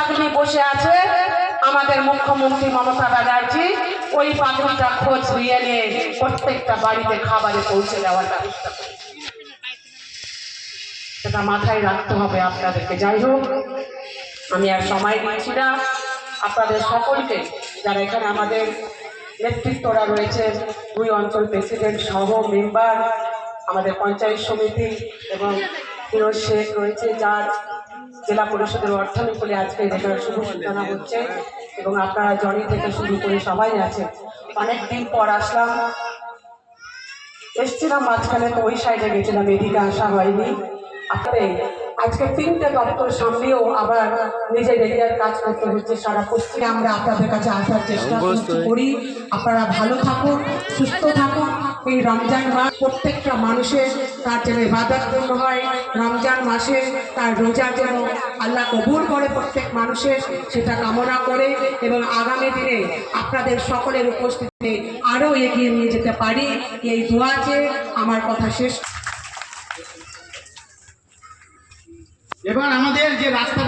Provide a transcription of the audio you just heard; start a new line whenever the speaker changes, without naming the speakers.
পাগড়ি বসে আছে আমাদের মুখ্যমন্ত্রী মমতা ব্যানার্জি, ওই পাগড়িটা খোঁজ নিয়ে নিয়ে প্রত্যেকটা বাড়িতে খাবারে পৌঁছে দেওয়ার ব্যবস্থা করে। সেটা মাথায় রাখতে হবে আপনাদেরকে। যাই হোক, আমি আর সময় দিচ্ছি না, আপনাদের সকলকে যারা এখানে আমাদের নেতৃত্বরা রয়েছে, দুই অঞ্চল প্রেসিডেন্ট সহ মেম্বার, আমাদের পঞ্চায়েত সমিতি এবং ফিরোজ শেখ রয়েছে, যার জেলা পরিষদের অর্থানুকূলে আজকে এখানে শুভ সূচনা হচ্ছে, এবং আপনারা জনি থেকে শুরু করে সবাই আছে। অনেকদিন পর আসলাম, এসছিলাম মাঝখানে, তো ওই সাইডে গেছিলাম, এদিকে আসা হয়নি। আপনাদের আজকে 3টে দপ্তর সামনেও আবার নিজের এরিয়ার কাজ করতে হচ্ছে। সারা পশ্চিমে আমরা আপনাদের কাছে আসার চেষ্টা করি। আপনারা ভালো থাকুন, সুস্থ থাকুন। এই রমজান মাস প্রত্যেকটা মানুষের তার যেন ইবাদত পূর্ণ হয়, রমজান মাসে তার রোজা যেন আল্লাহ কবুল করে প্রত্যেক মানুষের, সেটা কামনা করে, এবং আগামী দিনে আপনাদের সকলের উপস্থিতি আরও এগিয়ে নিয়ে যেতে পারি, এই দোয়া চেয়ে আমার কথা শেষ।
এবার আমাদের যে রাস্তা